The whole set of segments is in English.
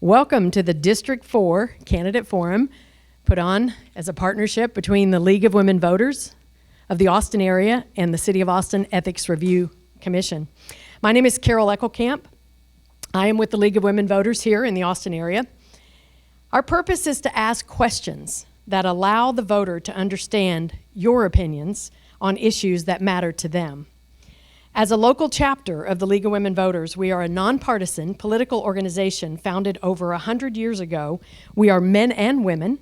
Welcome to the District 4 Candidate Forum, put on as a partnership between the League of Women Voters of the Austin area and the City of Austin Ethics Review Commission. My name is Carol Eckelkamp. I am with the League of Women Voters here in the Austin area. Our purpose is to ask questions that allow the voter to understand your opinions on issues that matter to them. As a local chapter of the League of Women Voters, we are a nonpartisan political organization founded over 100 years ago. We are men and women,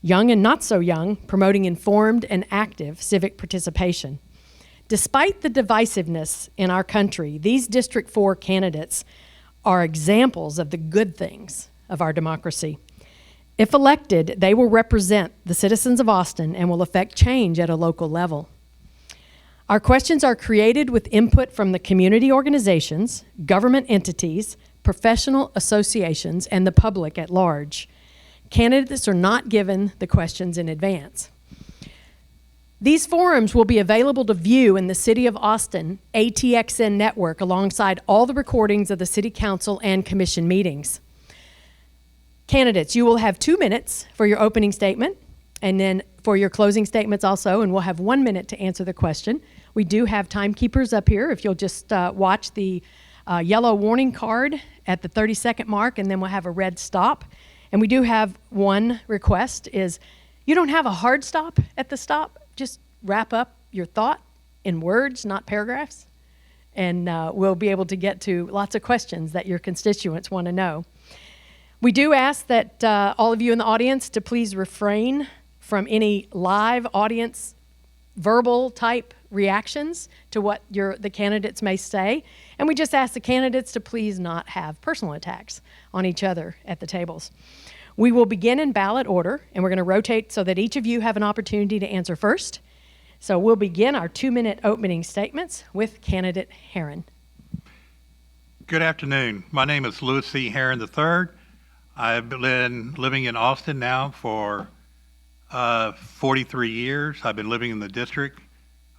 young and not so young, promoting informed and active civic participation. Despite the divisiveness in our country, these District 4 candidates are examples of the good things of our democracy. If elected, they will represent the citizens of Austin and will affect change at a local level. Our questions are created with input from the community organizations, government entities, professional associations, and the public at large. Candidates are not given the questions in advance. These forums will be available to view in the City of Austin ATXN network alongside all the recordings of the City Council and Commission meetings. Candidates, you will have 2 minutes for your opening statement and then for your closing statements also, and we'll have 1 minute to answer the question. We do have timekeepers up here. If you'll just watch the yellow warning card at the 30-second mark, and then we'll have a red stop. And we do have one request is you don't have a hard stop at the stop. Just wrap up your thought in words, not paragraphs. And we'll be able to get to lots of questions that your constituents want to know. We do ask that all of you in the audience to please refrain from any live audience verbal type reactions to what the candidates may say. And we just ask the candidates to please not have personal attacks on each other at the tables. We will begin in ballot order, and we're going to rotate so that each of you have an opportunity to answer first. So we'll begin our 2-minute opening statements with candidate Herron. Good afternoon. My name is Louis C. Herron III. I've been living in Austin now for 43 years. I've been living in the district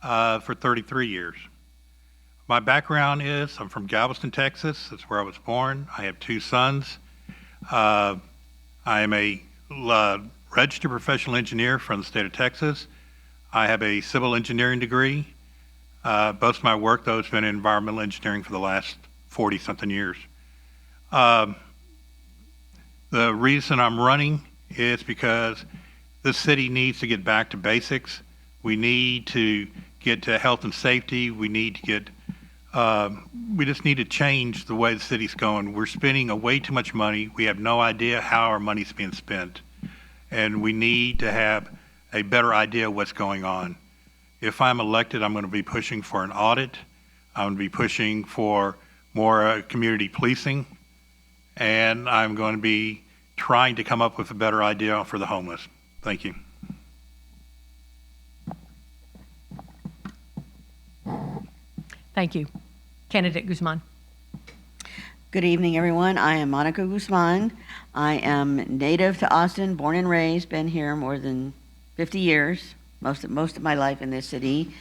for 33 years. My background is I'm from Galveston, Texas. That's where I was born. I have 2 sons. I am a registered professional engineer from the state of Texas. I have a civil engineering degree. Most of my work, though, has been in environmental engineering for the last 40-something years. The reason I'm running is because this city needs to get back to basics. We need to get to health and safety. We need to get, we just need to change the way the city's going. We're spending way too much money. We have no idea how our money's being spent. And we need to have a better idea of what's going on. If I'm elected, I'm going to be pushing for an audit. I'm going to be pushing for more community policing. And I'm going to be trying to come up with a better idea for the homeless. Thank you. Thank you. Candidate Guzman. Good evening, everyone. I am Monica Guzman. I am native to Austin, born and raised, been here more than 50 years, most of my life in this city.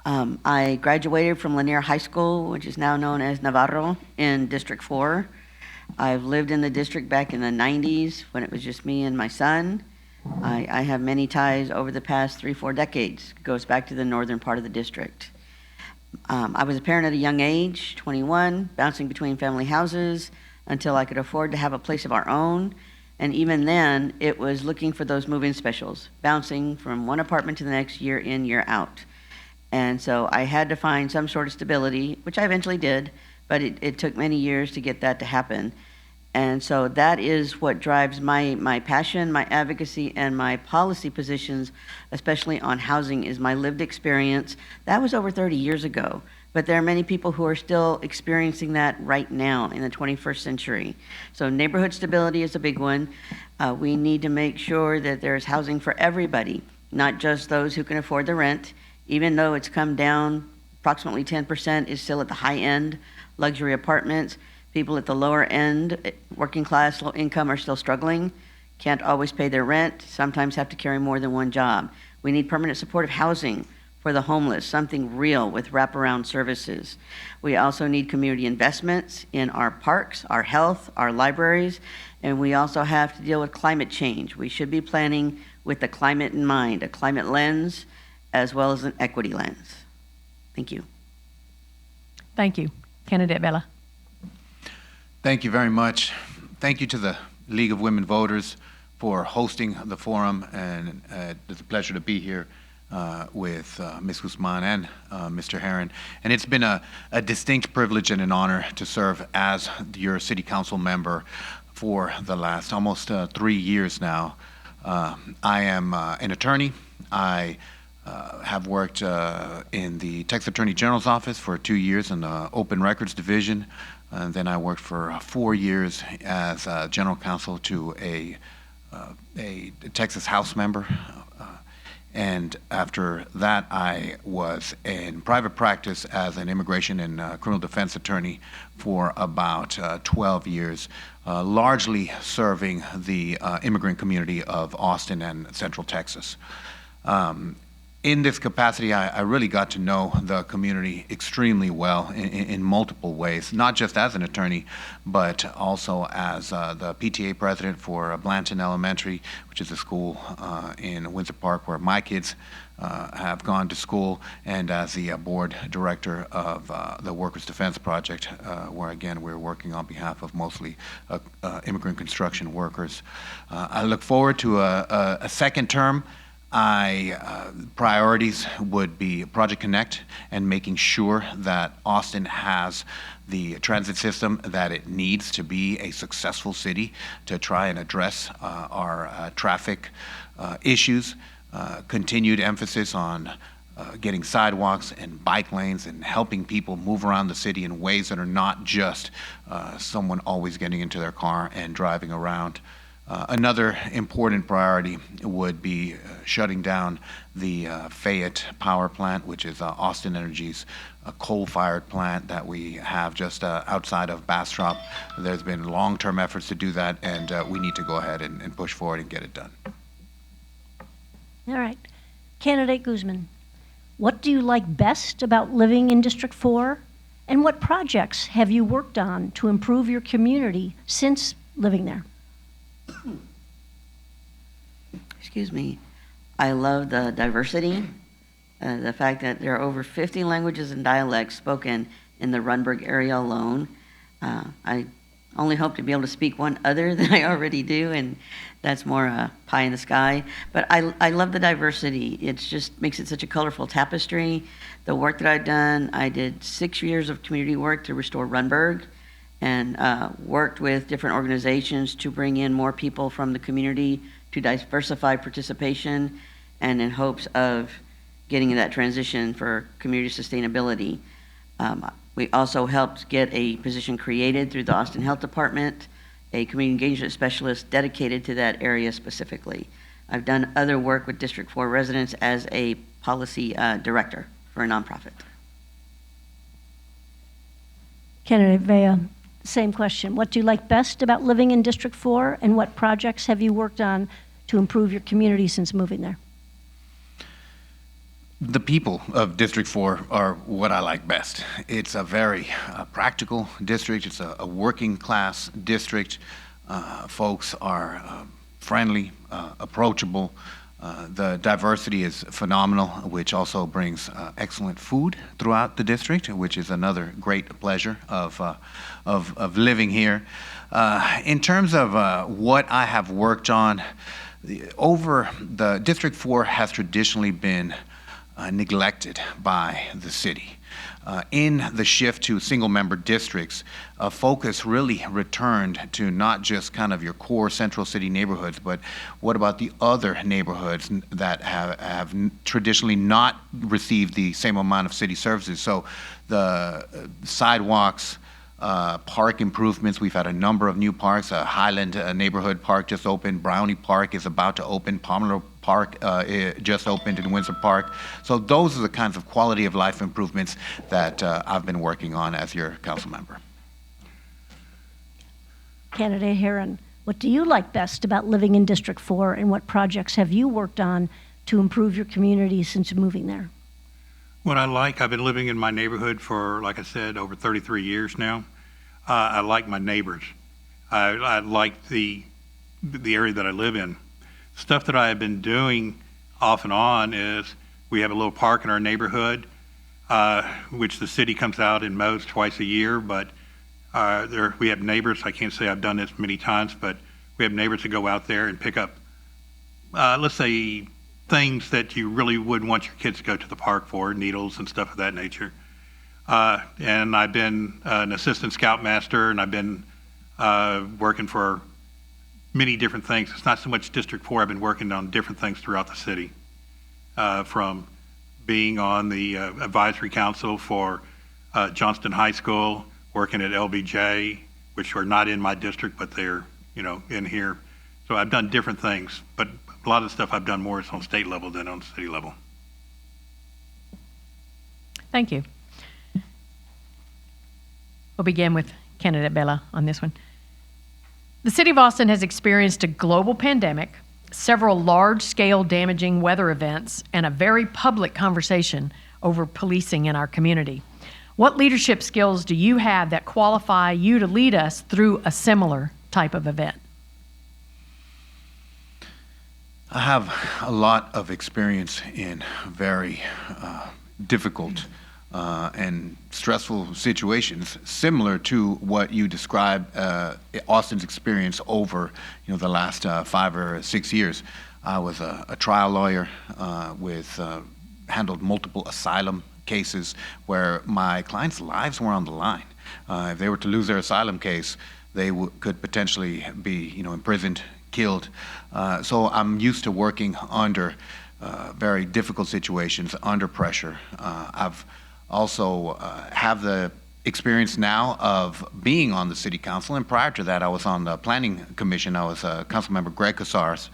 I graduated from Lanier High School, which is now known as Navarro, in District 4. I've lived in the district back in the 90s when it was just me and my son. I have many ties over the past 3-4 decades. It goes back to the northern part of the district. I was a parent at a young age, 21, bouncing between family houses until I could afford to have a place of our own. And even then, it was looking for those move-in specials, bouncing from one apartment to the next, year in, year out. And so I had to find some sort of stability, which I eventually did, but it took many years to get that to happen. And so that is what drives my passion, my advocacy, and my policy positions, especially on housing, is my lived experience. That was over 30 years ago, but there are many people who are still experiencing that right now in the 21st century. So neighborhood stability is a big one. We need to make sure that there's housing for everybody, not just those who can afford the rent. Even though it's come down, approximately 10% is still at the high end. Luxury apartments, people at the lower end, working class, low income, are still struggling, can't always pay their rent, sometimes have to carry more than one job. We need permanent supportive housing for the homeless, something real with wraparound services. We also need community investments in our parks, our health, our libraries, and we also have to deal with climate change. We should be planning with the climate in mind, a climate lens as well as an equity lens. Thank you. Thank you. Candidate Vela. Thank you very much. Thank you to the League of Women Voters for hosting the forum, and it's a pleasure to be here with Ms. Guzman and Mr. Herron. And it's been a distinct privilege and an honor to serve as your city council member for the last almost 3 years now. I am an attorney. I have worked in the Texas Attorney General's office for 2 years in the Open Records Division. And then I worked for 4 years as general counsel to a Texas House member. And after that, I was in private practice as an immigration and criminal defense attorney for about 12 years, largely serving the immigrant community of Austin and Central Texas. In this capacity, I really got to know the community extremely well in multiple ways, not just as an attorney, but also as the PTA president for Blanton Elementary, which is a school in Windsor Park where my kids have gone to school, and as the board director of the Workers Defense Project, where again we're working on behalf of mostly immigrant construction workers. I look forward to a second term. Priorities would be Project Connect and making sure that Austin has the transit system that it needs to be a successful city to try and address our traffic issues. Continued emphasis on getting sidewalks and bike lanes and helping people move around the city in ways that are not just someone always getting into their car and driving around. Another important priority would be shutting down the Fayette power plant, which is Austin Energy's coal-fired plant that we have just outside of Bastrop. There's been long-term efforts to do that, and we need to go ahead and push forward and get it done. All right. Candidate Guzman, what do you like best about living in District 4? And what projects have you worked on to improve your community since living there? Excuse me. I love the diversity, the fact that there are over 50 languages and dialects spoken in the Runberg area alone. I only hope to be able to speak one other than I already do, and that's more pie in the sky. But I love the diversity. It just makes it such a colorful tapestry. The work that I've done, I did 6 years of community work to restore Runberg, and worked with different organizations to bring in more people from the community to diversify participation, and in hopes of getting that transition for community sustainability. We also helped get a position created through the Austin Health Department, a community engagement specialist dedicated to that area specifically. I've done other work with District 4 residents as a policy director for a nonprofit. Candidate Vea, same question. What do you like best about living in District 4, and what projects have you worked on to improve your community since moving there? The people of District 4 are what I like best. It's a very practical district. It's a working class district. Folks are friendly, approachable. The diversity is phenomenal, which also brings excellent food throughout the district, which is another great pleasure of living here. In terms of what I have worked on, the District 4 has traditionally been neglected by the city. In the shift to single-member districts, focus really returned to not just kind of your core central city neighborhoods, but what about the other neighborhoods that have traditionally not received the same amount of city services? So the sidewalks, park improvements, we've had a number of new parks. Highland Neighborhood Park just opened. Brownie Park is about to open. Pomeroy Park just opened in Windsor Park. So those are the kinds of quality of life improvements that I've been working on as your council member. Candidate Herron, what do you like best about living in District 4, and what projects have you worked on to improve your community since moving there? What I like, I've been living in my neighborhood for, like I said, over 33 years now. I like my neighbors. I like the area that I live in. Stuff that I have been doing off and on is we have a little park in our neighborhood, which the city comes out and mows twice a year, but we have neighbors. I can't say I've done this many times, but we have neighbors that go out there and pick up, let's say, things that you really wouldn't want your kids to go to the park for, needles and stuff of that nature. And I've been an assistant scoutmaster, and I've been working for many different things. It's not so much District 4. I've been working on different things throughout the city, from being on the advisory council for Johnston High School, working at LBJ, which are not in my district, but they're, in here. So I've done different things, but a lot of the stuff I've done more is on state level than on city level. Thank you. We'll begin with candidate Bella on this one. The City of Austin has experienced a global pandemic, several large-scale damaging weather events, and a very public conversation over policing in our community. What leadership skills do you have that qualify you to lead us through a similar type of event? I have a lot of experience in very difficult and stressful situations, similar to what you described Austin's experience over the last 5 or 6 years. I was a trial lawyer handled multiple asylum cases where my clients' lives were on the line. If they were to lose their asylum case, they could potentially be imprisoned, killed. So I'm used to working under very difficult situations, under pressure. I've also have the experience now of being on the city council, and prior to that I was on the planning commission. I was Councilmember Greg Casar's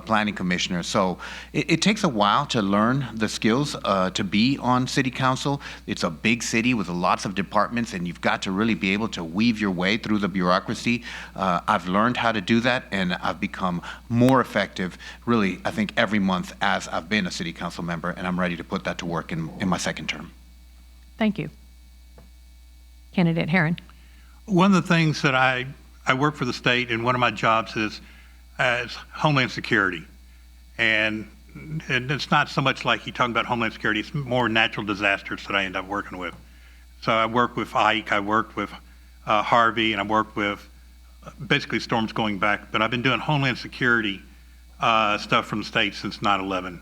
planning commissioner. So it takes a while to learn the skills to be on city council. It's a big city with lots of departments, and you've got to really be able to weave your way through the bureaucracy. I've learned how to do that, and I've become more effective, really, I think, every month as I've been a city council member, and I'm ready to put that to work in my second term. Thank you. Candidate Herron. One of the things that I work for the state, and one of my jobs is Homeland Security. And it's not so much like you talking about Homeland Security, it's more natural disasters that I end up working with. So I work with Ike, I worked with Harvey, and I worked with basically storms going back. But I've been doing Homeland Security stuff from the state since 9/11.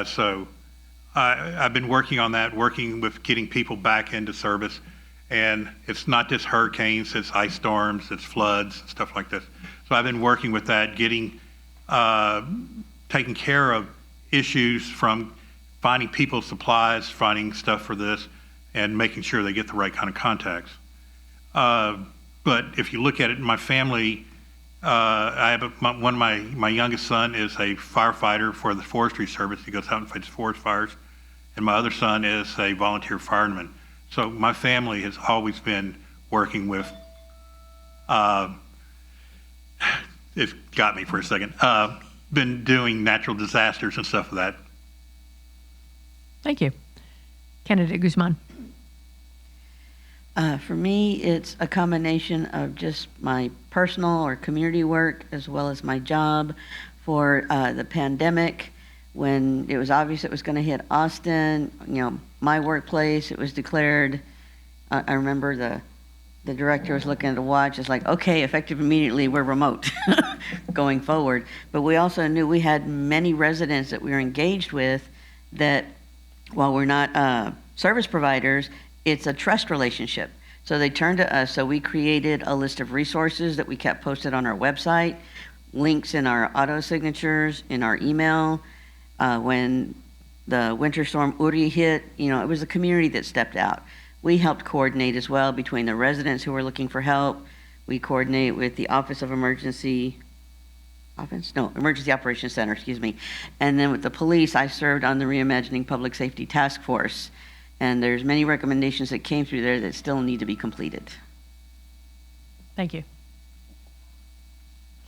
So I've been working on that, working with getting people back into service. And it's not just hurricanes, it's ice storms, it's floods, stuff like this. So I've been working with that, getting, taking care of issues from finding people supplies, finding stuff for this, and making sure they get the right kind of contacts. But if you look at it in my family, I have one of my youngest son is a firefighter for the Forestry Service. He goes out and fights forest fires. And my other son is a volunteer fireman. So my family has always been working with, it got me for a second, been doing natural disasters and stuff like that. Thank you. Candidate Guzman. For me, it's a combination of just my personal or community work as well as my job. For the pandemic, when it was obvious it was going to hit Austin, my workplace, it was declared, I remember the director was looking at a watch, it's like, okay, effective immediately, we're remote going forward. But we also knew we had many residents that we were engaged with that, while we're not service providers, it's a trust relationship. So they turned to us, so we created a list of resources that we kept posted on our website, links in our auto signatures, in our email. When the winter storm Uri hit, it was the community that stepped out. We helped coordinate as well between the residents who were looking for help. We coordinate with the Office of Emergency Operations Center, excuse me. And then with the police, I served on the Reimagining Public Safety Task Force. And there's many recommendations that came through there that still need to be completed. Thank you.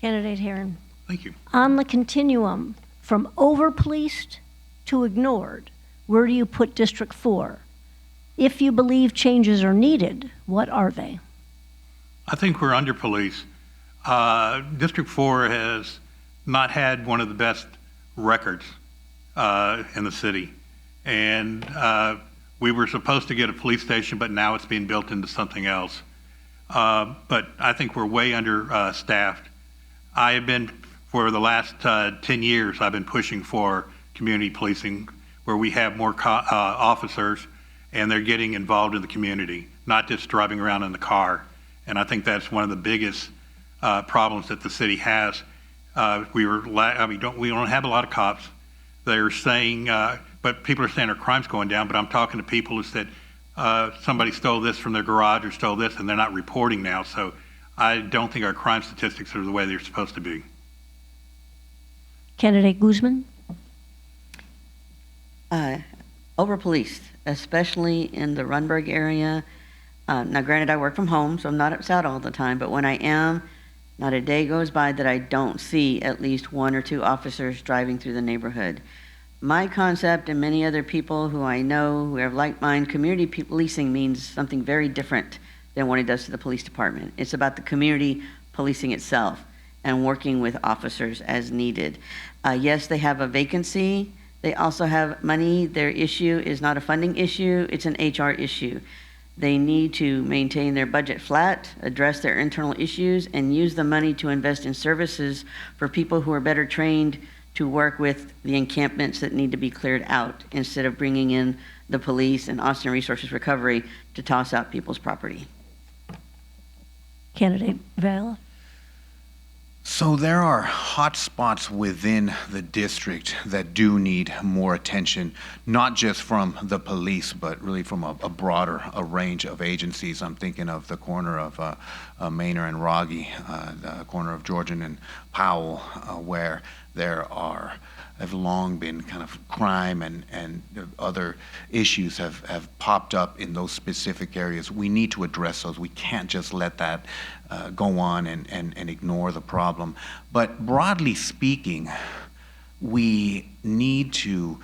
Candidate Herron. Thank you. On the continuum from over-policed to ignored, where do you put District 4? If you believe changes are needed, what are they? I think we're under police. District 4 has not had one of the best records in the city. And we were supposed to get a police station, but now it's being built into something else. But I think we're way understaffed. I have been, for the last 10 years, I've been pushing for community policing, where we have more officers and they're getting involved in the community, not just driving around in the car. And I think that's one of the biggest problems that the city has. We don't have a lot of cops. They're saying, but people are saying our crime's going down, but I'm talking to people who said somebody stole this from their garage or stole this, and they're not reporting now. So I don't think our crime statistics are the way they're supposed to be. Candidate Guzman? Over-policed, especially in the Runberg area. Now, granted, I work from home, so I'm not upset all the time, but when I am, not a day goes by that I don't see at least 1 or 2 officers driving through the neighborhood. My concept, and many other people who I know who have like mind, community policing means something very different than what it does to the police department. It's about the community policing itself and working with officers as needed. Yes, they have a vacancy. They also have money. Their issue is not a funding issue, it's an HR issue. They need to maintain their budget flat, address their internal issues, and use the money to invest in services for people who are better trained to work with the encampments that need to be cleared out, instead of bringing in the police and Austin Resources Recovery to toss out people's property. Candidate Vela? So there are hot spots within the district that do need more attention, not just from the police, but really from a broader range of agencies. I'm thinking of the corner of Manor and Rogge, the corner of Georgian and Powell, where there have long been kind of crime and other issues have popped up in those specific areas. We need to address those. We can't just let that go on and ignore the problem. But broadly speaking, we need to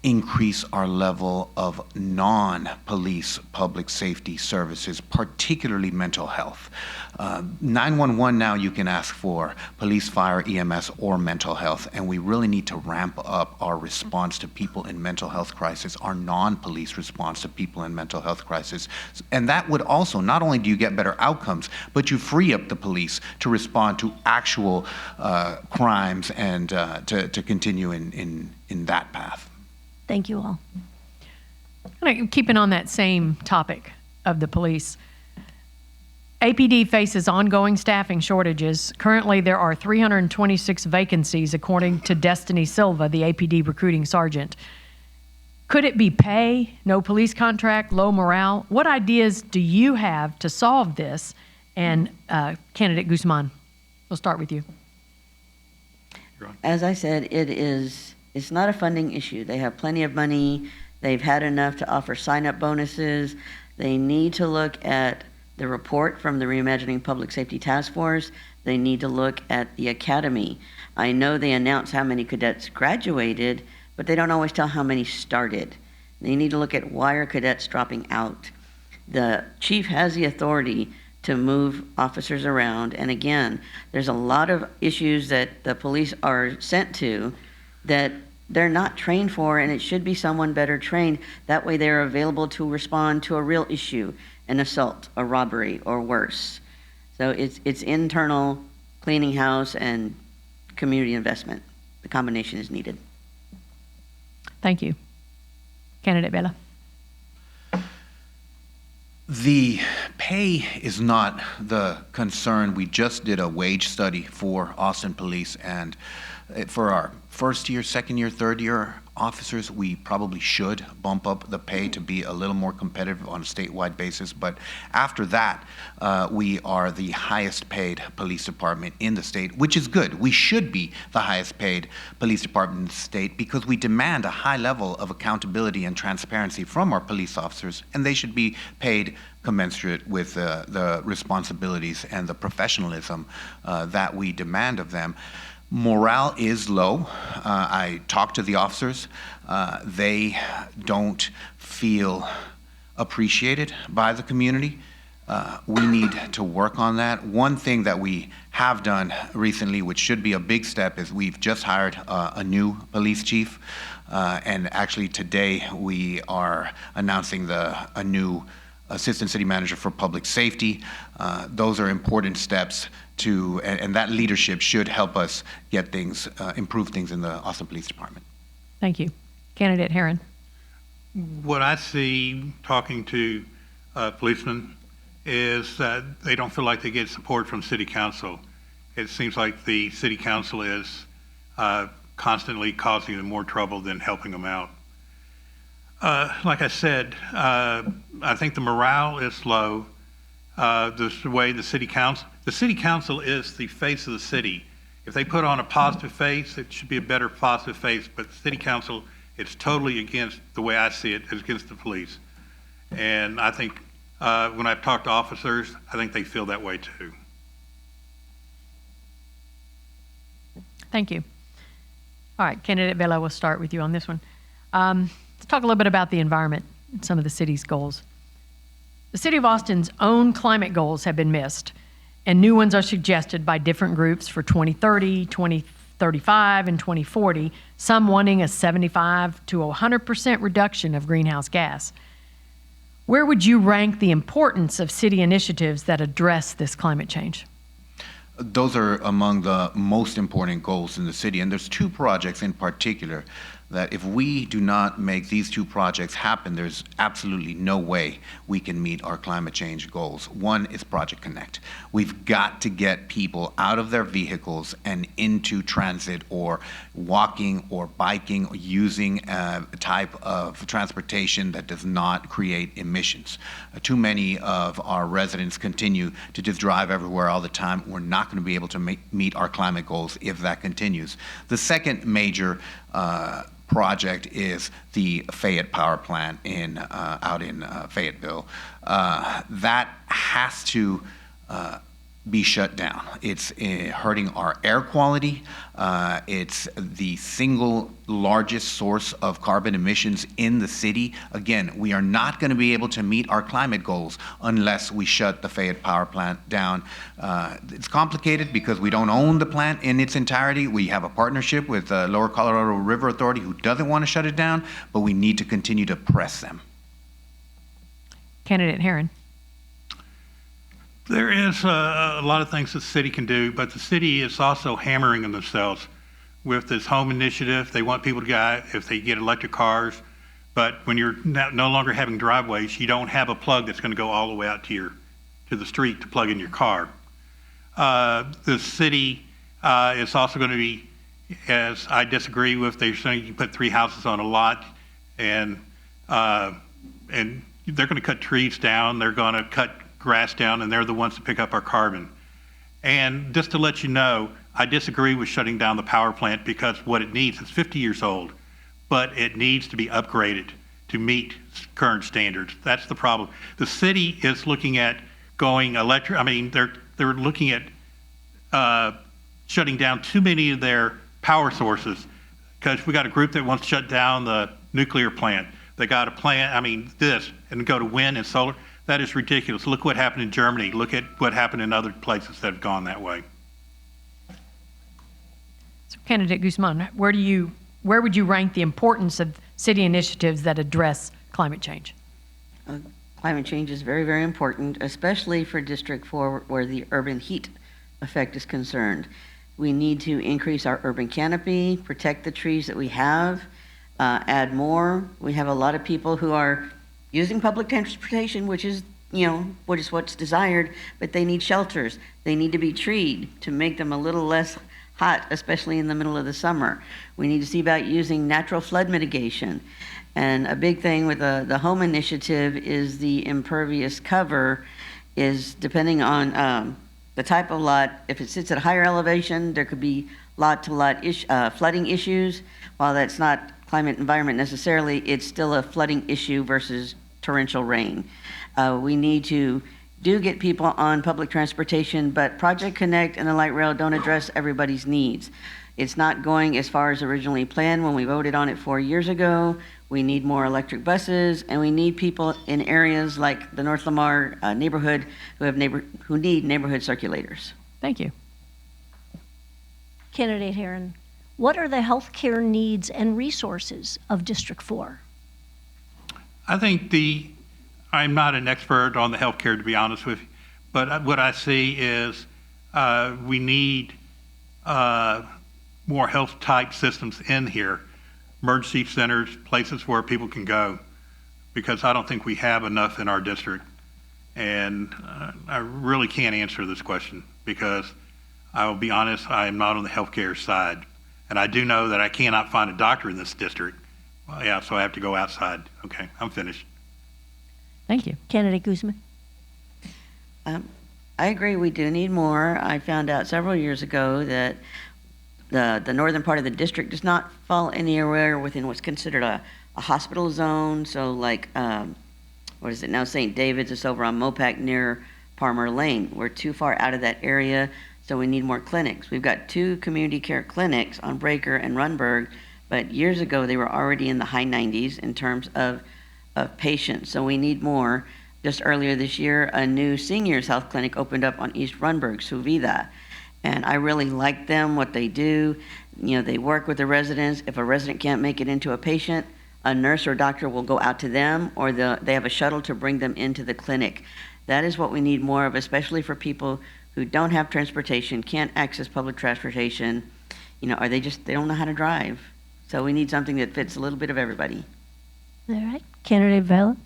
increase our level of non-police public safety services, particularly mental health. 911 now you can ask for police, fire, EMS, or mental health, and we really need to ramp up our response to people in mental health crisis, our non-police response to people in mental health crisis. And that would also, not only do you get better outcomes, but you free up the police to respond to actual crimes and to continue in that path. Thank you all. Keeping on that same topic of the police, APD faces ongoing staffing shortages. Currently, there are 326 vacancies, according to Destiny Silva, the APD recruiting sergeant. Could it be pay, no police contract, low morale? What ideas do you have to solve this? And Candidate Guzman, we'll start with you. As I said, it's not a funding issue. They have plenty of money. They've had enough to offer sign-up bonuses. They need to look at the report from the Reimagining Public Safety Task Force. They need to look at the academy. I know they announce how many cadets graduated, but they don't always tell how many started. They need to look at why are cadets dropping out. The chief has the authority to move officers around, and again, there's a lot of issues that the police are sent to that they're not trained for, and it should be someone better trained. That way they're available to respond to a real issue, an assault, a robbery, or worse. So it's internal, cleaning house, and community investment. The combination is needed. Thank you. Candidate Vela. The pay is not the concern. We just did a wage study for Austin Police, and for our first year, second year, third year officers, we probably should bump up the pay to be a little more competitive on a statewide basis. But after that, we are the highest paid police department in the state, which is good. We should be the highest paid police department in the state because we demand a high level of accountability and transparency from our police officers, and they should be paid commensurate with the responsibilities and the professionalism that we demand of them. Morale is low. I talked to the officers. They don't feel appreciated by the community. We need to work on that. One thing that we have done recently, which should be a big step, is we've just hired a new police chief. And actually today we are announcing a new assistant city manager for public safety. Those are important steps and that leadership should help us get things, improve things in the Austin Police Department. Thank you. Candidate Herron. What I see talking to policemen is that they don't feel like they get support from city council. It seems like the city council is constantly causing them more trouble than helping them out. Like I said, I think the morale is low. The way the city council is the face of the city. If they put on a positive face, it should be a better positive face, but the city council, it's totally against, the way I see it, is against the police. And I think when I've talked to officers, I think they feel that way too. Thank you. All right, Candidate Vela, we'll start with you on this one. Let's talk a little bit about the environment and some of the city's goals. The City of Austin's own climate goals have been missed, and new ones are suggested by different groups for 2030, 2035, and 2040, some wanting a 75 to 100% reduction of greenhouse gas. Where would you rank the importance of city initiatives that address this climate change? Those are among the most important goals in the city, and there's two projects in particular that if we do not make these two projects happen, there's absolutely no way we can meet our climate change goals. One is Project Connect. We've got to get people out of their vehicles and into transit or walking or biking or using a type of transportation that does not create emissions. Too many of our residents continue to just drive everywhere all the time. We're not going to be able to meet our climate goals if that continues. The second major project is the Fayette Power Plant out in Fayetteville. That has to be shut down. It's hurting our air quality. It's the single largest source of carbon emissions in the city. Again, we are not going to be able to meet our climate goals unless we shut the Fayette Power Plant down. It's complicated because we don't own the plant in its entirety. We have a partnership with the Lower Colorado River Authority who doesn't want to shut it down, but we need to continue to press them. Candidate Herron. There is a lot of things the city can do, but the city is also hammering on themselves with this home initiative. They want people to go if they get electric cars, but when you're no longer having driveways, you don't have a plug that's going to go all the way out to the street to plug in your car. The city is also going to be, as I disagree with, they're saying you put 3 houses on a lot, and they're going to cut trees down. They're going to cut grass down, and they're the ones to pick up our carbon. And just to let you know, I disagree with shutting down the power plant because what it needs, it's 50 years old, but it needs to be upgraded to meet current standards. That's the problem. The city is looking at going electric. I mean, they're looking at shutting down too many of their power sources because we got a group that wants to shut down the nuclear plant. They got a plan, and go to wind and solar. That is ridiculous. Look what happened in Germany. Look at what happened in other places that have gone that way. So, Candidate Guzman, where would you rank the importance of city initiatives that address climate change? Climate change is very, very important, especially for District 4 where the urban heat effect is concerned. We need to increase our urban canopy, protect the trees that we have, add more. We have a lot of people who are using public transportation, which is what's desired, but they need shelters. They need to be treed to make them a little less hot, especially in the middle of the summer. We need to see about using natural flood mitigation. And a big thing with the home initiative is the impervious cover is depending on the type of lot. If it sits at a higher elevation, there could be lot-to-lot flooding issues. While that's not climate environment necessarily, it's still a flooding issue versus torrential rain. We need to do get people on public transportation, but Project Connect and the light rail don't address everybody's needs. It's not going as far as originally planned when we voted on it 4 years ago. We need more electric buses, and we need people in areas like the North Lamar neighborhood who need neighborhood circulators. Thank you. Candidate Heron, what are the healthcare needs and resources of District 4? I think I'm not an expert on the healthcare, to be honest with you, but what I see is we need more health type systems in here, emergency centers, places where people can go, because I don't think we have enough in our district. And I really can't answer this question because I will be honest, I am not on the healthcare side. And I do know that I cannot find a doctor in this district. Well, yeah, so I have to go outside. Okay, I'm finished. Thank you. Candidate Guzman. I agree, we do need more. I found out several years ago that the northern part of the district does not fall anywhere within what's considered a hospital zone. So like, what is it now, St. David's is over on Mopac near Palmer Lane. We're too far out of that area, so we need more clinics. We've got 2 community care clinics on Breaker and Runberg, but years ago they were already in the high 90s in terms of patients, so we need more. Just earlier this year, a new seniors health clinic opened up on East Runberg, Su Vida, and I really like them, what they do. You know, they work with the residents. If a resident can't make it into a patient, a nurse or doctor will go out to them, or they have a shuttle to bring them into the clinic. That is what we need more of, especially for people who don't have transportation, can't access public transportation, you know, or they don't know how to drive. So we need something that fits a little bit of everybody. All right. Candidate Vela.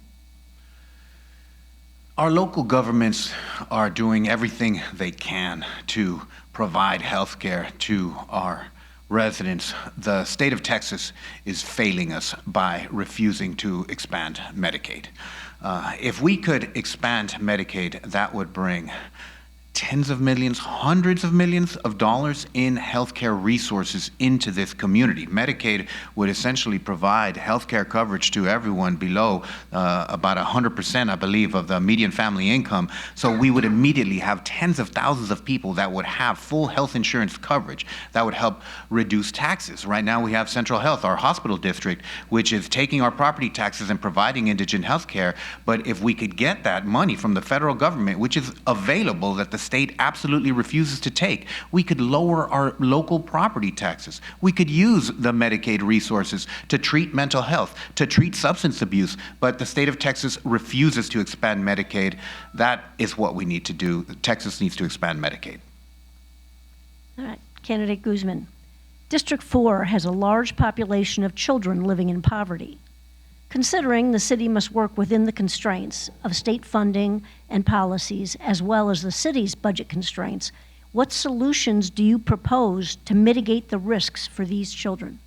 Our local governments are doing everything they can to provide health care to our residents. The state of Texas is failing us by refusing to expand Medicaid. If we could expand Medicaid, that would bring tens of millions, hundreds of millions of dollars in healthcare resources into this community. Medicaid would essentially provide healthcare coverage to everyone below about 100%, I believe, of the median family income. So we would immediately have tens of thousands of people that would have full health insurance coverage. That would help reduce taxes. Right now we have Central Health, our hospital district, which is taking our property taxes and providing indigent health care. But if we could get that money from the federal government, which is available, that the state absolutely refuses to take, we could lower our local property taxes. We could use the Medicaid resources to treat mental health, to treat substance abuse, but the state of Texas refuses to expand Medicaid. That is what we need to do. Texas needs to expand Medicaid. All right. Candidate Guzman. District 4 has a large population of children living in poverty. Considering the city must work within the constraints of state funding and policies, as well as the city's budget constraints, what solutions do you propose to mitigate the risks for these children?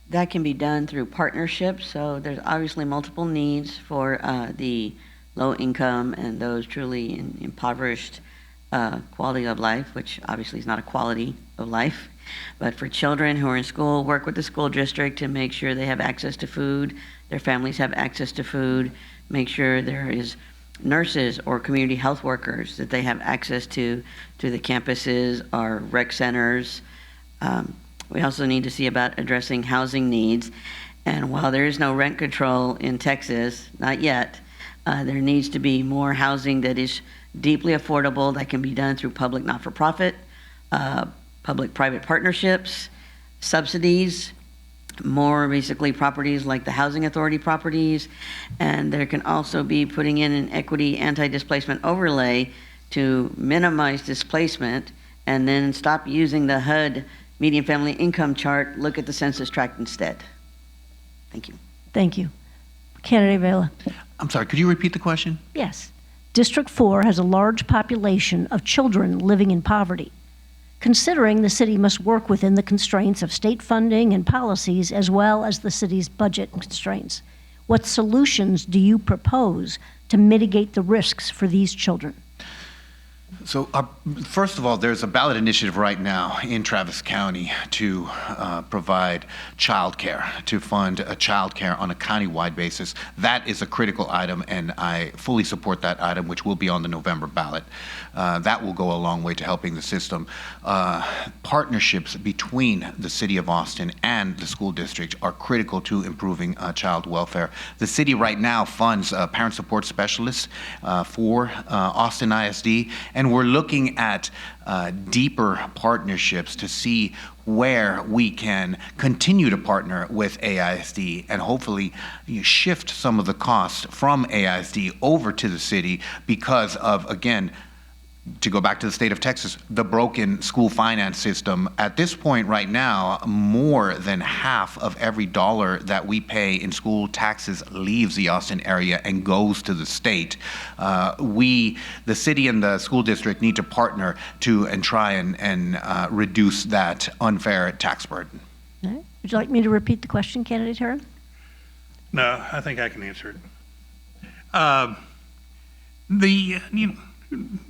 That can be done through partnerships. So there's obviously multiple needs for the low income and those truly impoverished quality of life, which obviously is not a quality of life. But for children who are in school, work with the school district to make sure they have access to food, their families have access to food, make sure there is nurses or community health workers that they have access to the campuses or rec centers. We also need to see about addressing housing needs. And while there is no rent control in Texas, not yet, there needs to be more housing that is deeply affordable, that can be done through public not-for-profit, public-private partnerships, subsidies, more basically properties like the Housing Authority properties, and there can also be putting in an equity anti-displacement overlay to minimize displacement and then stop using the HUD median family income chart, look at the census tract instead. Thank you. Thank you. Candidate Vela. I'm sorry, could you repeat the question? Yes. District 4 has a large population of children living in poverty. Considering the city must work within the constraints of state funding and policies, as well as the city's budget constraints, what solutions do you propose to mitigate the risks for these children? So, first of all, there's a ballot initiative right now in Travis County to provide childcare, to fund childcare on a countywide basis. That is a critical item, and I fully support that item, which will be on the November ballot. That will go a long way to helping the system. Partnerships between the City of Austin and the school district are critical to improving child welfare. The city right now funds parent support specialists for Austin ISD, and we're looking at deeper partnerships to see where we can continue to partner with AISD and hopefully shift some of the costs from AISD over to the city because of, again, to go back to the state of Texas, the broken school finance system. At this point right now, more than half of every dollar that we pay in school taxes leaves the Austin area and goes to the state. The city and the school district need to partner and try and reduce that unfair tax burden. All right. Would you like me to repeat the question, Candidate Herron? No, I think I can answer it.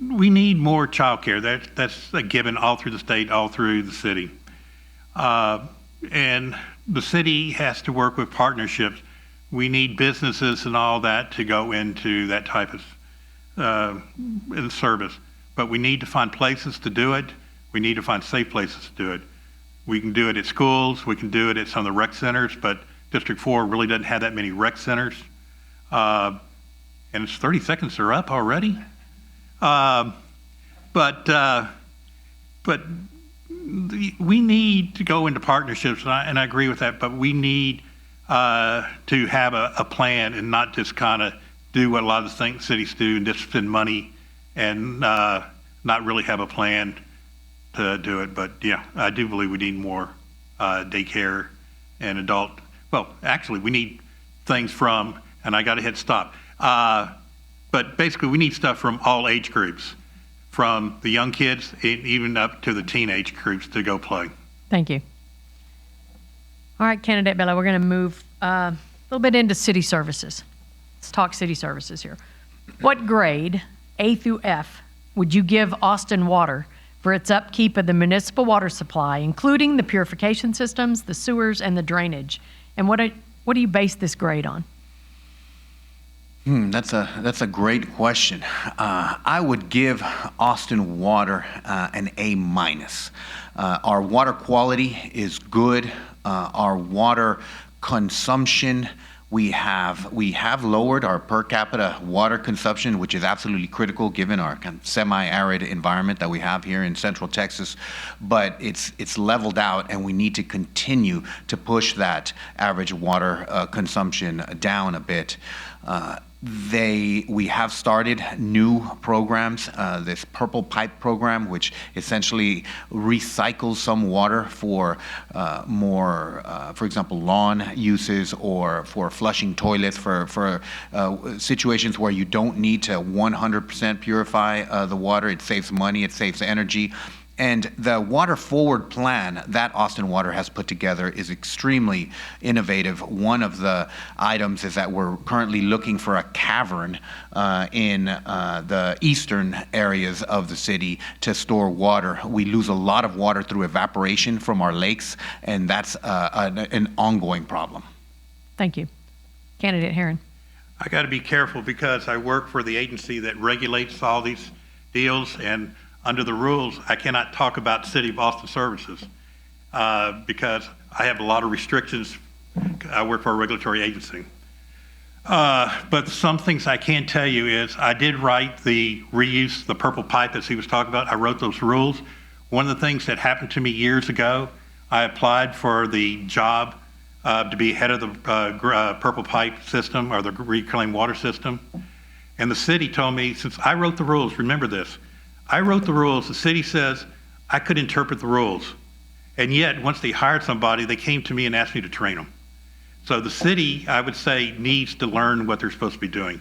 We need more childcare. That's a given all through the state, all through the city. And the city has to work with partnerships. We need businesses and all that to go into that type of service. But we need to find places to do it. We need to find safe places to do it. We can do it at schools. We can do it at some of the rec centers, but District 4 really doesn't have that many rec centers. And it's 30 seconds are up already. We need to go into partnerships, and I agree with that, but we need to have a plan and not just kind of do what a lot of cities do and just spend money and not really have a plan to do it. But yeah, I do believe we need more daycare and adult. Well, actually, we need things from, and I got to hit stop. But basically, we need stuff from all age groups, from the young kids even up to the teenage groups to go play. Thank you. All right, Candidate Bella, we're going to move a little bit into city services. Let's talk city services here. What grade, A through F, would you give Austin Water for its upkeep of the municipal water supply, including the purification systems, the sewers, and the drainage? And what do you base this grade on? That's a great question. I would give Austin Water an A-. Our water quality is good. Our water consumption, we have lowered our per capita water consumption, which is absolutely critical given our kind of semi-arid environment that we have here in Central Texas. But it's leveled out, and we need to continue to push that average water consumption down a bit. We have started new programs, this Purple Pipe program, which essentially recycles some water for for example, lawn uses or for flushing toilets for situations where you don't need to 100% purify the water. It saves money, it saves energy. And the Water Forward plan that Austin Water has put together is extremely innovative. One of the items is that we're currently looking for a cavern in the eastern areas of the city to store water. We lose a lot of water through evaporation from our lakes, and that's an ongoing problem. Thank you. Candidate Herron. I got to be careful because I work for the agency that regulates all these deals, and under the rules, I cannot talk about City of Austin services because I have a lot of restrictions. I work for a regulatory agency. But some things I can tell you is I did write the reuse, the purple pipe as he was talking about. I wrote those rules. One of the things that happened to me years ago, I applied for the job to be head of the purple pipe system or the reclaimed water system. And the city told me, since I wrote the rules, remember this, I wrote the rules. The city says I could interpret the rules. And yet, once they hired somebody, they came to me and asked me to train them. So the city, I would say, needs to learn what they're supposed to be doing.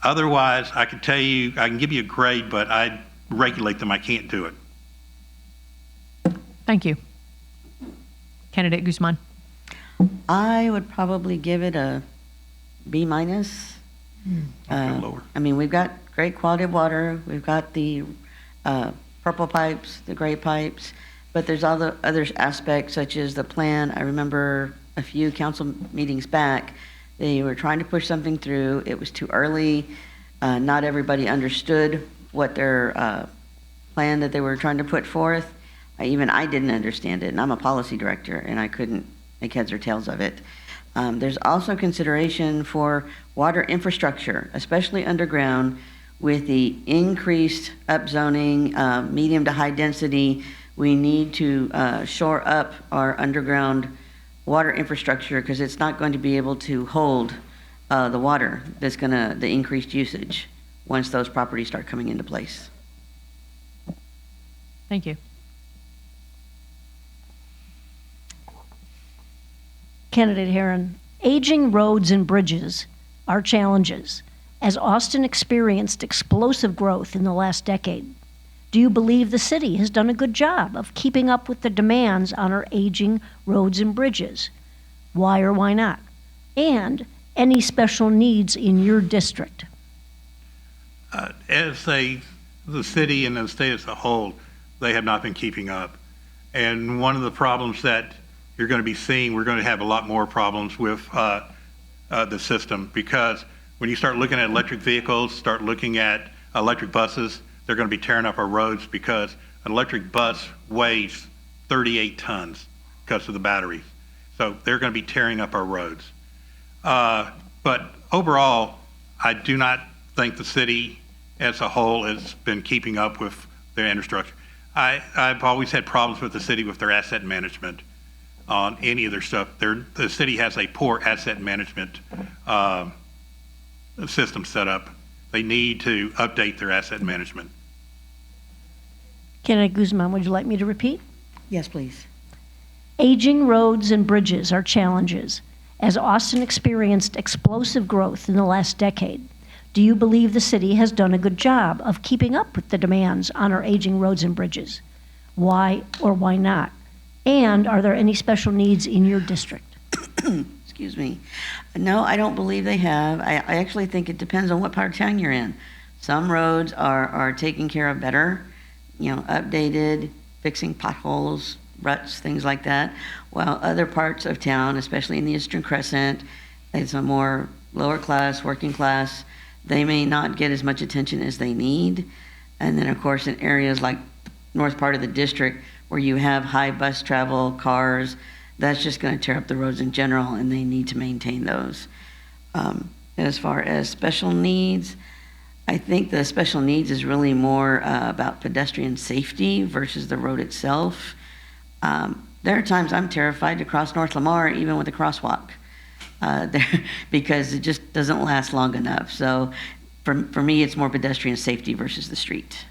Otherwise, I can tell you, I can give you a grade, but I regulate them. I can't do it. Thank you. Candidate Guzman. I would probably give it a B-. I'll go lower. I mean, we've got great quality of water. We've got the purple pipes, the gray pipes, but there's other aspects such as the plan. I remember a few council meetings back, they were trying to push something through. It was too early. Not everybody understood what their plan that they were trying to put forth. Even I didn't understand it, and I'm a policy director, and I couldn't make heads or tails of it. There's also consideration for water infrastructure, especially underground, with the increased upzoning, medium to high density. We need to shore up our underground water infrastructure because it's not going to be able to hold the water that's the increased usage once those properties start coming into place. Thank you. Candidate Herron, aging roads and bridges are challenges, as Austin experienced explosive growth in the last decade. Do you believe the city has done a good job of keeping up with the demands on our aging roads and bridges? Why or why not? And any special needs in your district? The city and the state as a whole, they have not been keeping up. And one of the problems that you're going to be seeing, we're going to have a lot more problems with the system, because when you start looking at electric vehicles, start looking at electric buses, they're going to be tearing up our roads because an electric bus weighs 38 tons because of the batteries. So they're going to be tearing up our roads. But overall, I do not think the city as a whole has been keeping up with their infrastructure. I've always had problems with the city with their asset management on any of their stuff. The city has a poor asset management system set up. They need to update their asset management. Candidate Guzman, would you like me to repeat? Yes, please. Aging roads and bridges are challenges, as Austin experienced explosive growth in the last decade. Do you believe the city has done a good job of keeping up with the demands on our aging roads and bridges? Why or why not? And are there any special needs in your district? Excuse me. No, I don't believe they have. I actually think it depends on what part of town you're in. Some roads are taken care of better, updated, fixing potholes, ruts, things like that, while other parts of town, especially in the Eastern Crescent, it's a more lower class, working class, they may not get as much attention as they need. And then, of course, in areas like north part of the district where you have high bus travel, cars, that's just going to tear up the roads in general, and they need to maintain those. As far as special needs, I think the special needs is really more about pedestrian safety versus the road itself. There are times I'm terrified to cross North Lamar, even with a crosswalk, because it just doesn't last long enough. So for me, it's more pedestrian safety versus the street.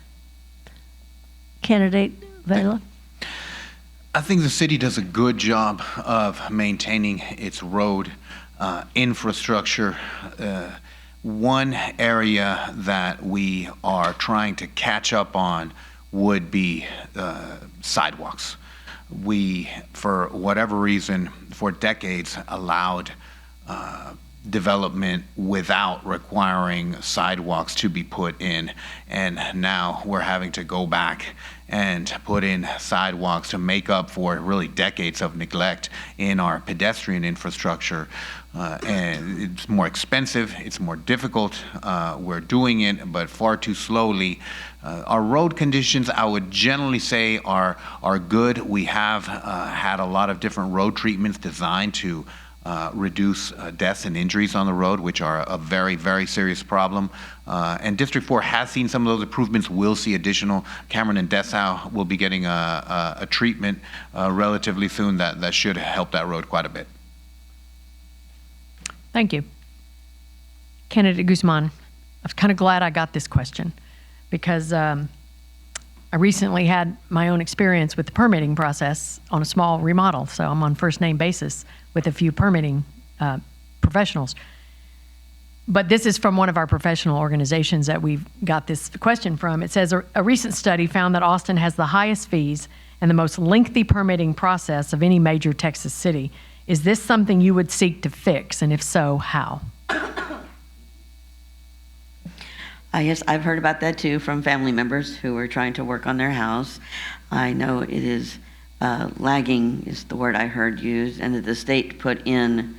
Candidate Vela? I think the city does a good job of maintaining its road infrastructure. One area that we are trying to catch up on would be sidewalks. We, for whatever reason, for decades allowed development without requiring sidewalks to be put in, and now we're having to go back and put in sidewalks to make up for really decades of neglect in our pedestrian infrastructure. And it's more expensive, it's more difficult. We're doing it, but far too slowly. Our road conditions, I would generally say, are good. We have had a lot of different road treatments designed to reduce deaths and injuries on the road, which are a very, very serious problem. And District 4 has seen some of those improvements. We'll see additional. Cameron and Dessau will be getting a treatment relatively soon that should help that road quite a bit. Thank you. Candidate Guzman, I'm kind of glad I got this question because I recently had my own experience with the permitting process on a small remodel, so I'm on first name basis with a few permitting professionals. But this is from one of our professional organizations that we've got this question from. It says, a recent study found that Austin has the highest fees and the most lengthy permitting process of any major Texas city. Is this something you would seek to fix, and if so, how? Yes, I've heard about that too from family members who are trying to work on their house. I know it is lagging is the word I heard used, and that the state put in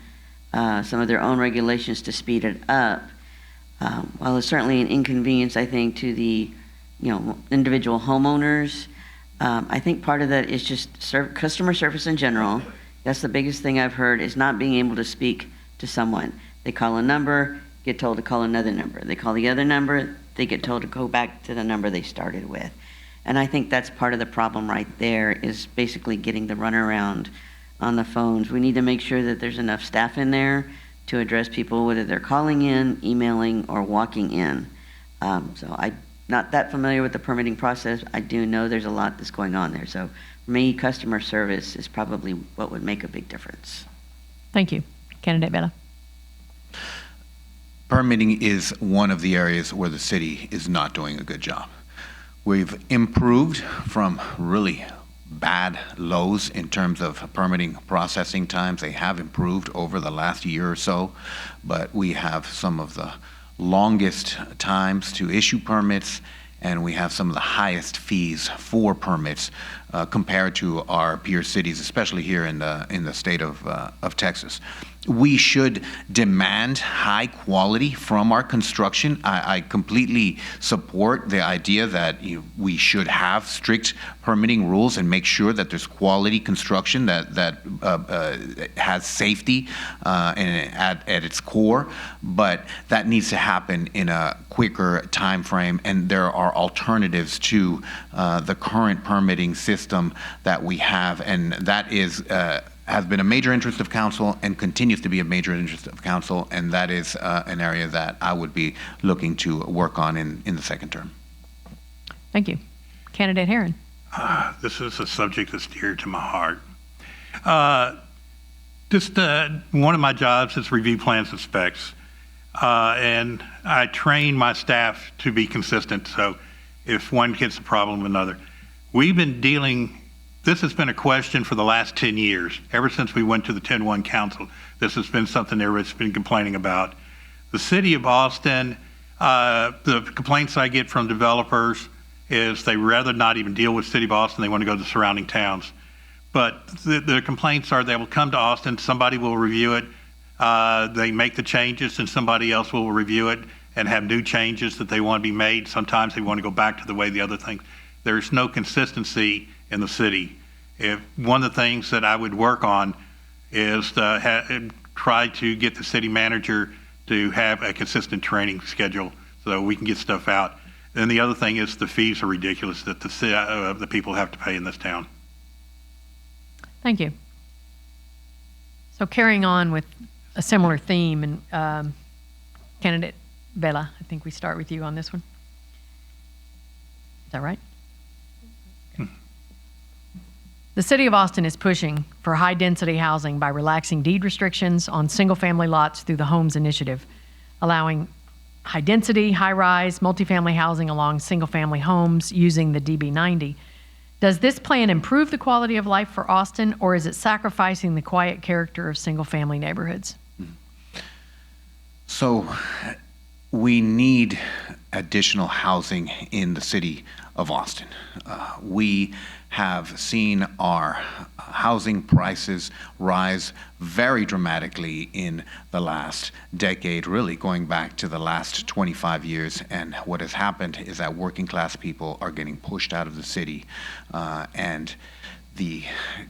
some of their own regulations to speed it up. While it's certainly an inconvenience, I think, to the individual homeowners, I think part of that is just customer service in general. That's the biggest thing I've heard, is not being able to speak to someone. They call a number, get told to call another number. They call the other number, they get told to go back to the number they started with. And I think that's part of the problem right there, is basically getting the runaround on the phones. We need to make sure that there's enough staff in there to address people, whether they're calling in, emailing, or walking in. So I'm not that familiar with the permitting process. I do know there's a lot that's going on there. So for me, customer service is probably what would make a big difference. Thank you. Candidate Bella. Permitting is one of the areas where the city is not doing a good job. We've improved from really bad lows in terms of permitting processing times. They have improved over the last year or so, but we have some of the longest times to issue permits, and we have some of the highest fees for permits compared to our peer cities, especially here in the state of Texas. We should demand high quality from our construction. I completely support the idea that we should have strict permitting rules and make sure that there's quality construction that has safety at its core, but that needs to happen in a quicker time frame, and there are alternatives to the current permitting system that we have, and that is has been a major interest of council and continues to be a major interest of council, and that is an area that I would be looking to work on in the second term. Thank you. Candidate Herron. This is a subject that's dear to my heart. One of my jobs is review plans and specs, and I train my staff to be consistent. So if one gets a problem with another, we've been dealing. This has been a question for the last 10 years. Ever since we went to the 10-1 council, this has been something everybody's been complaining about. The city of Austin, the complaints I get from developers is they rather not even deal with city of Austin. They want to go to the surrounding towns. But the complaints are they will come to Austin, somebody will review it, they make the changes, and somebody else will review it and have new changes that they want to be made. Sometimes they want to go back to the way the other things. There's no consistency in the city. If one of the things that I would work on is to try to get the city manager to have a consistent training schedule so we can get stuff out. And the other thing is the fees are ridiculous that the people have to pay in this town. Thank you. So carrying on with a similar theme, and Candidate Bella, I think we start with you on this one. Is that right? The City of Austin is pushing for high-density housing by relaxing deed restrictions on single-family lots through the Homes Initiative, allowing high-density, high-rise, multifamily housing along single-family homes using the DB90. Does this plan improve the quality of life for Austin, or is it sacrificing the quiet character of single-family neighborhoods? So we need additional housing in the city of Austin. We have seen our housing prices rise very dramatically in the last decade, really going back to the last 25 years. And what has happened is that working class people are getting pushed out of the city, and the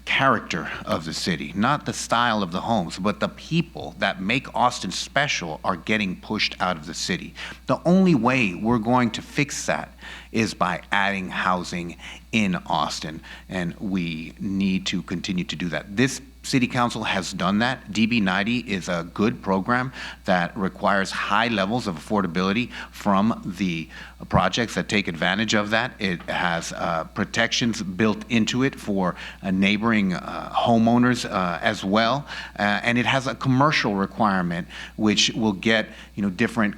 character of the city, not the style of the homes, but the people that make Austin special are getting pushed out of the city. The only way we're going to fix that is by adding housing in Austin, and we need to continue to do that. This City Council has done that. DB90 is a good program that requires high levels of affordability from the projects that take advantage of that. It has protections built into it for neighboring homeowners as well, and it has a commercial requirement which will get different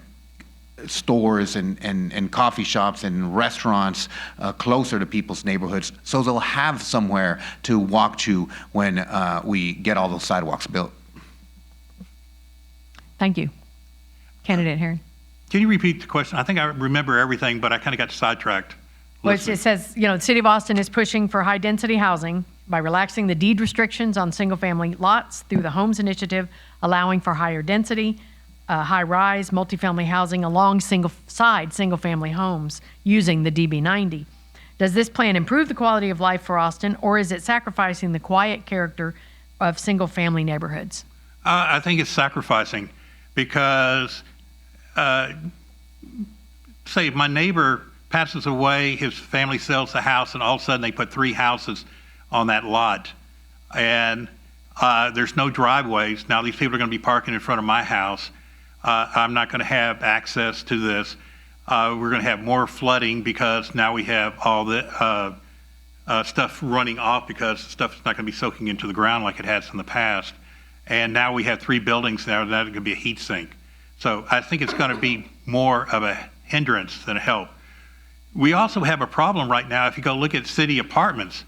stores and coffee shops and restaurants closer to people's neighborhoods, so they'll have somewhere to walk to when we get all those sidewalks built. Thank you. Candidate Herron. Can you repeat the question? I think I remember everything, but I kind of got sidetracked. Which it says, the city of Austin is pushing for high-density housing by relaxing the deed restrictions on single-family lots through the Homes Initiative, allowing for higher density, high-rise, multifamily housing along single-family homes using the DB90. Does this plan improve the quality of life for Austin, or is it sacrificing the quiet character of single-family neighborhoods? I think it's sacrificing because, say, if my neighbor passes away, his family sells the house, and all of a sudden they put 3 houses on that lot, and there's no driveways. Now these people are going to be parking in front of my house. I'm not going to have access to this. We're going to have more flooding because now we have all the stuff running off because stuff is not going to be soaking into the ground like it has in the past. And now we have 3 buildings now that are going to be a heat sink. So I think it's going to be more of a hindrance than a help. We also have a problem right now. If you go look at city apartments,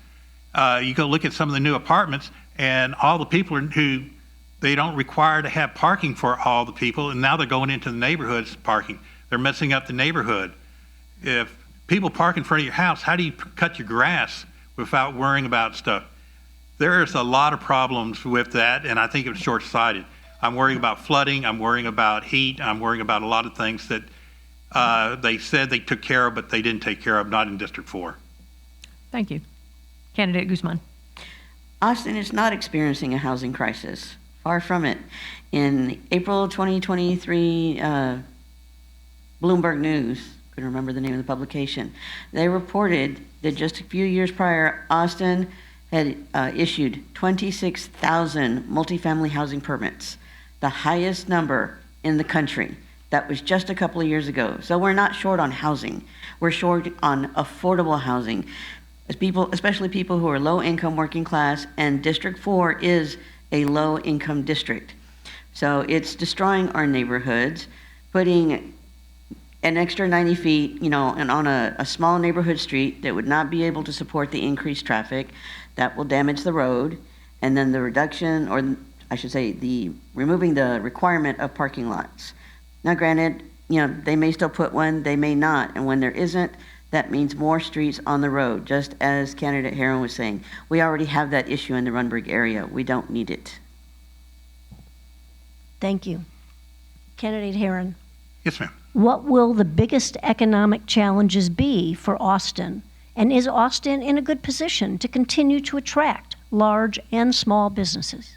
you go look at some of the new apartments, and all the people who they don't require to have parking for all the people, and now they're going into the neighborhoods parking. They're messing up the neighborhood. If people park in front of your house, how do you cut your grass without worrying about stuff? There's a lot of problems with that, and I think it's short-sighted. I'm worrying about flooding. I'm worrying about heat. I'm worrying about a lot of things that they said they took care of, but they didn't take care of, not in District 4. Thank you. Candidate Guzman. Austin is not experiencing a housing crisis. Far from it. In April 2023, Bloomberg News, couldn't remember the name of the publication, they reported that just a few years prior, Austin had issued 26,000 multifamily housing permits, the highest number in the country. That was just a couple of years ago. So we're not short on housing. We're short on affordable housing. As people, especially people who are low income, working class, and District 4 is a low income district. So it's destroying our neighborhoods, putting an extra 90 feet, and on a small neighborhood street that would not be able to support the increased traffic, that will damage the road, and then the reduction, or I should say, the removing the requirement of parking lots. Now, granted, they may still put one, they may not, and when there isn't, that means more streets on the road, just as candidate Herron was saying. We already have that issue in the Runberg area. We don't need it. Thank you. Candidate Herron, Yes, ma'am. what will the biggest economic challenges be for Austin? And is Austin in a good position to continue to attract large and small businesses?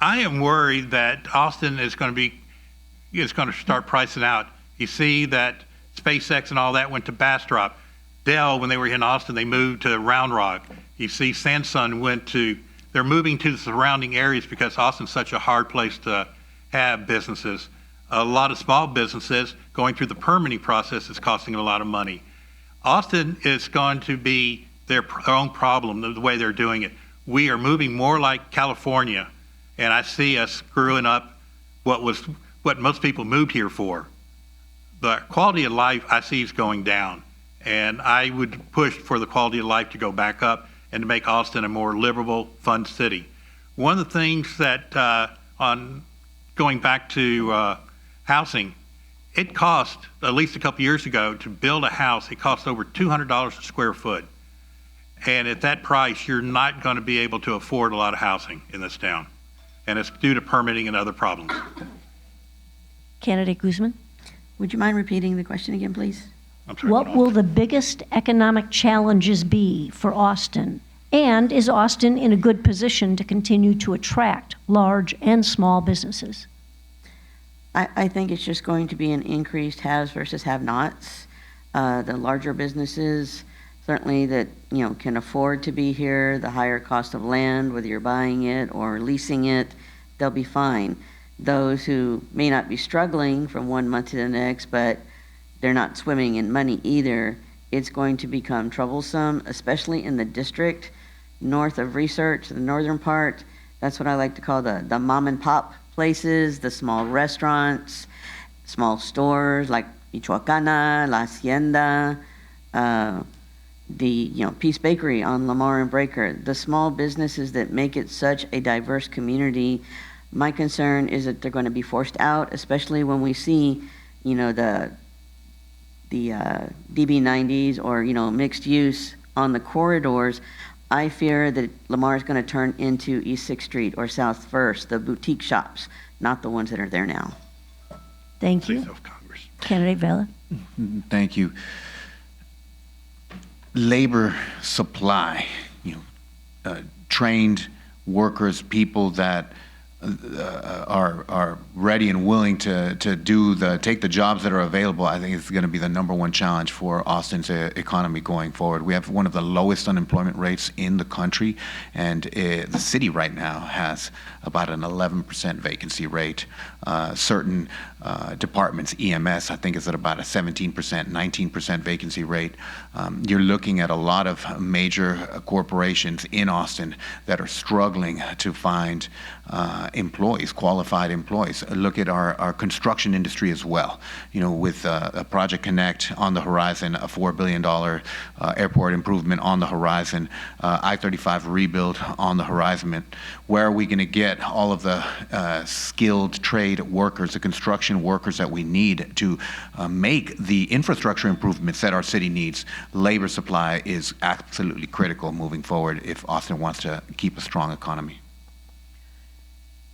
I am worried that Austin is going to start pricing out. You see that SpaceX and all that went to Bastrop. Dell, when they were in Austin, they moved to Round Rock. You see Samsung they're moving to the surrounding areas because Austin's such a hard place to have businesses. A lot of small businesses going through the permitting process is costing a lot of money. Austin is going to be their own problem, the way they're doing it. We are moving more like California, and I see us screwing up what most people moved here for. The quality of life I see is going down, and I would push for the quality of life to go back up and to make Austin a more livable, fun city. One of the things that, on going back to housing, it cost, at least a couple years ago, to build a house, it cost over $200 a square foot. And at that price, you're not going to be able to afford a lot of housing in this town. And it's due to permitting and other problems. Candidate Guzman, Would you mind repeating the question again, please? I'm sorry. what will the biggest economic challenges be for Austin? And is Austin in a good position to continue to attract large and small businesses? I think it's just going to be an increased haves versus have-nots. The larger businesses, certainly that, can afford to be here, the higher cost of land, whether you're buying it or leasing it, they'll be fine. Those who may not be struggling from one month to the next, but they're not swimming in money either, it's going to become troublesome, especially in the district north of Research, the northern part. That's what I like to call the mom and pop places, the small restaurants, small stores like Michoacana, La Hacienda, the Peace Bakery on Lamar and Breaker, the small businesses that make it such a diverse community. My concern is that they're going to be forced out, especially when we see the DB90s or, mixed use on the corridors, I fear that Lamar is going to turn into East 6th Street or South First, the boutique shops, not the ones that are there now. Thank Say you. so, Congress. Candidate Vela. Thank you. Labor supply, trained workers, people that are ready and willing to take the jobs that are available. I think it's going to be the number one challenge for Austin's economy going forward. We have one of the lowest unemployment rates in the country, and the city right now has about an 11% vacancy rate. Certain departments, EMS, I think is at about a 17%, 19% vacancy rate. You're looking at a lot of major corporations in Austin that are struggling to find employees, qualified employees. Look at our construction industry as well. With Project Connect on the horizon, a $4 billion airport improvement on the horizon, I-35 rebuild on the horizon. Where are we going to get all of the skilled trade workers, the construction workers that we need to make the infrastructure improvements that our city needs? Labor supply is absolutely critical moving forward if Austin wants to keep a strong economy.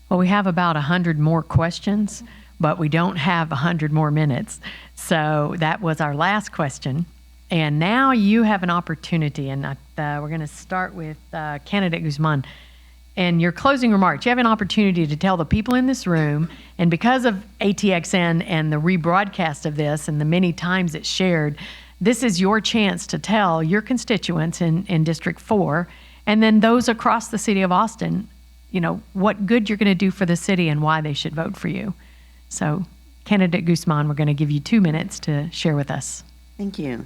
Well, we have about 100 more questions, but we don't have 100 more minutes. So that was our last question. And now you have an opportunity, and we're going to start with candidate Guzman. And your closing remarks, you have an opportunity to tell the people in this room, and because of ATXN and the rebroadcast of this and the many times it's shared, this is your chance to tell your constituents in District 4 and then those across the city of Austin, what good you're going to do for the city and why they should vote for you. So, candidate Guzman, we're going to give you 2 minutes to share with us. Thank you.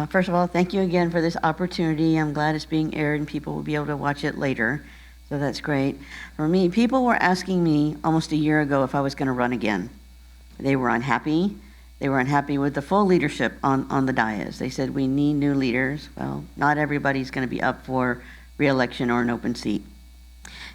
First of all, thank you again for this opportunity. I'm glad it's being aired and people will be able to watch it later. So that's great. For me, people were asking me almost a year ago if I was going to run again. They were unhappy. They were unhappy with the full leadership on the dais. They said, we need new leaders. Well, not everybody's going to be up for re-election or an open seat.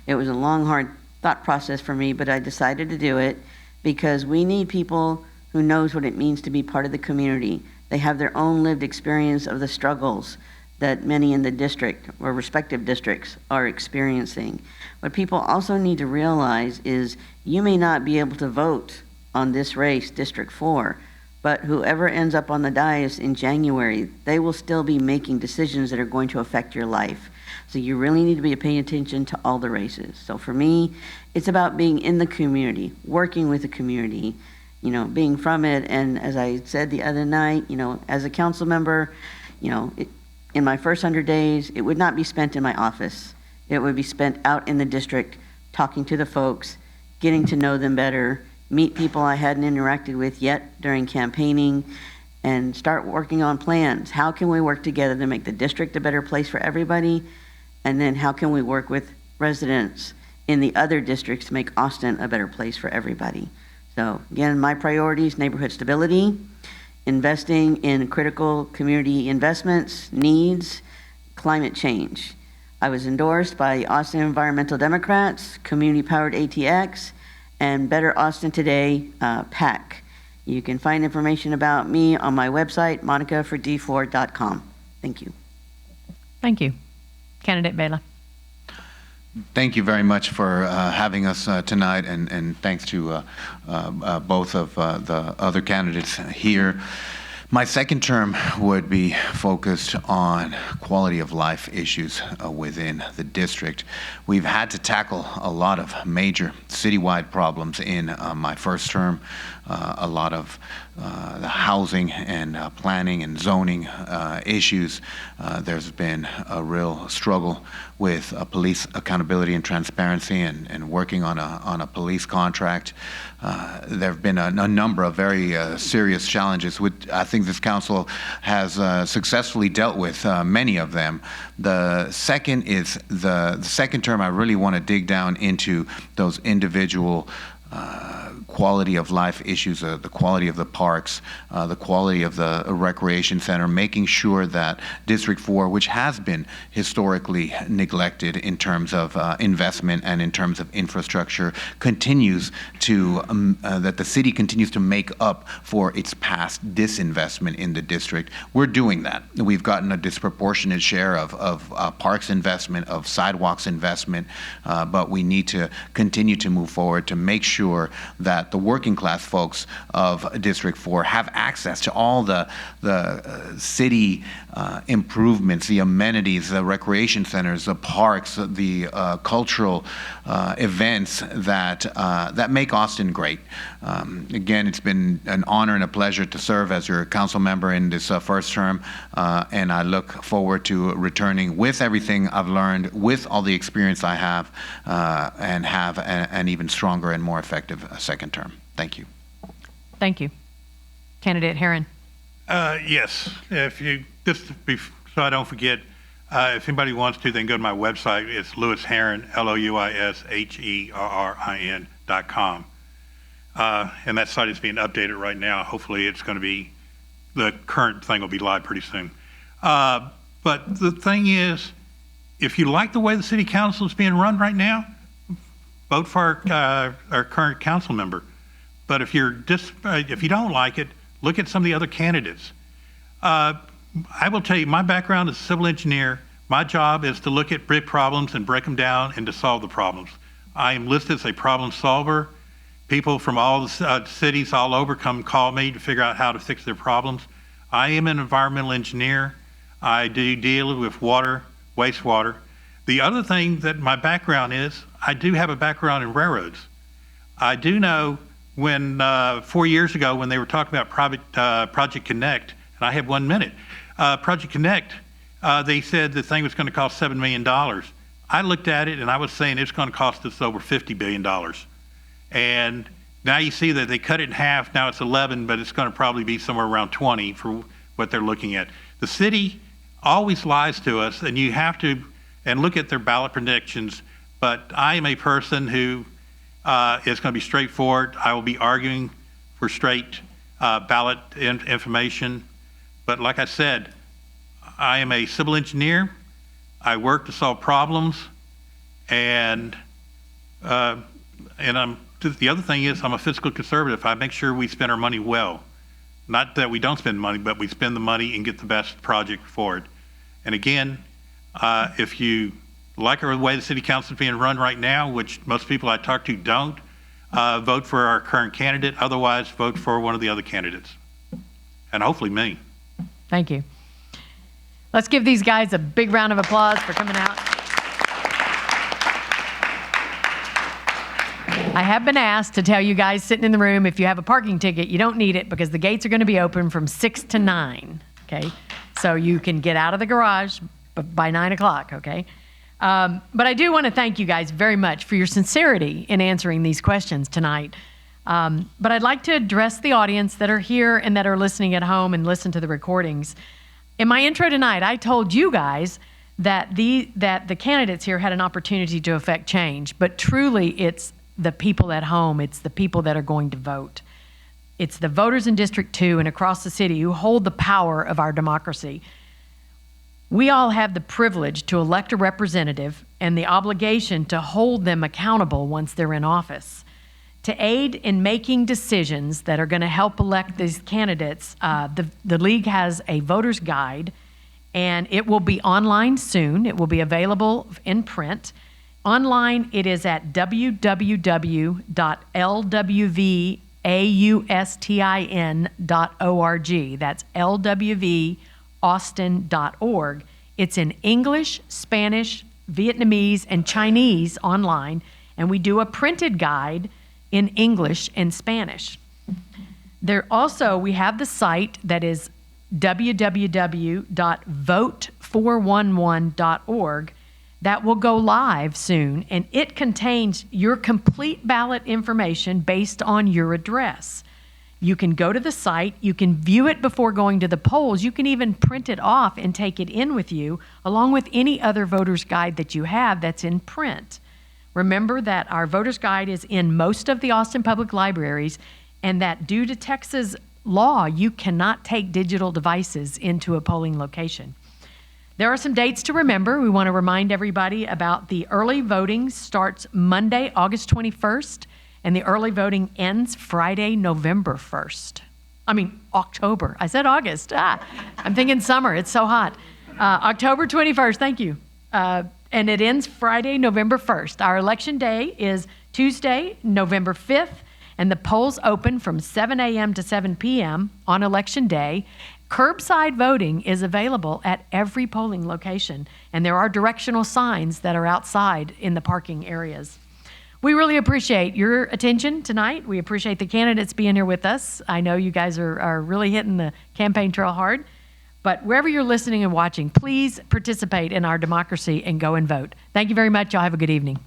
It was a long, hard thought process for me, but I decided to do it because we need people who knows what it means to be part of the community. They have their own lived experience of the struggles that many in the district or respective districts are experiencing. What people also need to realize is you may not be able to vote on this race, District 4, but whoever ends up on the dais in January, they will still be making decisions that are going to affect your life. So you really need to be paying attention to all the races. So for me, it's about being in the community, working with the community, being from it. And as I said the other night, as a council member, in my first 100 days, it would not be spent in my office. It would be spent out in the district, talking to the folks, getting to know them better, meet people I hadn't interacted with yet during campaigning, and start working on plans. How can we work together to make the district a better place for everybody? And then how can we work with residents in the other districts to make Austin a better place for everybody? So again, my priorities: neighborhood stability, investing in critical community investments, needs, climate change. I was endorsed by Austin Environmental Democrats, Community Powered ATX, and Better Austin Today, PAC. You can find information about me on my website, monicaford4.com. Thank you. Thank you. Candidate Vela. Thank you very much for having us tonight, and thanks to both of the other candidates here. My second term would be focused on quality of life issues within the district. We've had to tackle a lot of major citywide problems in my first term, a lot of the housing and planning and zoning issues. There's been a real struggle with police accountability and transparency and working on a police contract. There have been a number of very serious challenges, which I think this council has successfully dealt with many of them. The second is the second term. I really want to dig down into those individual quality of life issues, the quality of the parks, the quality of the recreation center, making sure that District 4, which has been historically neglected in terms of investment and in terms of infrastructure, continues to, that the city continues to make up for its past disinvestment in the district. We're doing that. We've gotten a disproportionate share of parks investment, of sidewalks investment, but we need to continue to move forward to make sure that the working class folks of District 4 have access to all the city improvements, the amenities, the recreation centers, the parks, the cultural events that make Austin great. Again, it's been an honor and a pleasure to serve as your council member in this first term, and I look forward to returning with everything I've learned, with all the experience I have, and have an even stronger and more effective second term. Thank you. Thank you. Candidate Herron. Yes, if you, just so I don't forget, if anybody wants to, then go to my website. It's Louis Herron, LouisHerrin.com. And that site is being updated right now. Hopefully it's going to be, the current thing will be live pretty soon. But the thing is, if you like the way the city council is being run right now, vote for our current council member. But if if you don't like it, look at some of the other candidates. I will tell you, my background is a civil engineer. My job is to look at big problems and break them down and to solve the problems. I am listed as a problem solver. People from all the cities all over come call me to figure out how to fix their problems. I am an environmental engineer. I do deal with water, wastewater. The other thing that my background is, I do have a background in railroads. I do know when 4 years ago when they were talking about Project Connect, and I have 1 minute, Project Connect, they said the thing was going to cost $7 million. I looked at it and I was saying it's going to cost us over $50 billion. And now you see that they cut it in half. Now it's 11, but it's going to probably be somewhere around 20 for what they're looking at. The city always lies to us, and you have to and look at their ballot predictions. But I am a person who is going to be straightforward. I will be arguing for straight ballot information. But like I said, I am a civil engineer. I work to solve problems, and the other thing is I'm a fiscal conservative. I make sure we spend our money well. Not that we don't spend money, but we spend the money and get the best project for it. And again, if you like the way the city council is being run right now, which most people I talk to don't, vote for our current candidate. Otherwise, vote for one of the other candidates. And hopefully me. Thank you. Let's give these guys a big round of applause for coming out. I have been asked to tell you guys sitting in the room, if you have a parking ticket, you don't need it because the gates are going to be open from 6 to 9, okay? So you can get out of the garage by 9 o'clock, okay? But I do want to thank you guys very much for your sincerity in answering these questions tonight. But I'd like to address the audience that are here and that are listening at home and listen to the recordings. In my intro tonight, I told you guys that the candidates here had an opportunity to affect change, but truly it's the people at home, it's the people that are going to vote. It's the voters in District 2 and across the city who hold the power of our democracy. We all have the privilege to elect a representative and the obligation to hold them accountable once they're in office. To aid in making decisions that are going to help elect these candidates, the League has a voter's guide, and it will be online soon. It will be available in print. Online, it is at www.lwvaustin.org. That's lwvaustin.org. It's in English, Spanish, Vietnamese, and Chinese online, and we do a printed guide in English and Spanish. We have the site that is www.vote411.org. That will go live soon, and it contains your complete ballot information based on your address. You can go to the site, you can view it before going to the polls, you can even print it off and take it in with you, along with any other voter's guide that you have that's in print. Remember that our voter's guide is in most of the Austin Public Libraries, and that due to Texas law, you cannot take digital devices into a polling location. There are some dates to remember. We want to remind everybody about the early voting starts Monday, August 21st, and the early voting ends Friday, November 1st. October. I said August. I'm thinking summer. It's so hot. October 21st. Thank you. And it ends Friday, November 1st. Our election day is Tuesday, November 5th, and the polls open from 7 a.m. to 7 p.m. on election day. Curbside voting is available at every polling location, and there are directional signs that are outside in the parking areas. We really appreciate your attention tonight. We appreciate the candidates being here with us. I know you guys are really hitting the campaign trail hard, but wherever you're listening and watching, please participate in our democracy and go and vote. Thank you very much. Y'all have a good evening.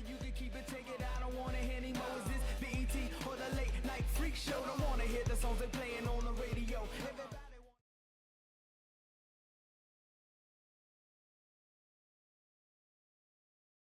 You can keep it, take it, I don't wanna hear any more. Is this BET or the late night freak show? Don't wanna hear the songs they playing on the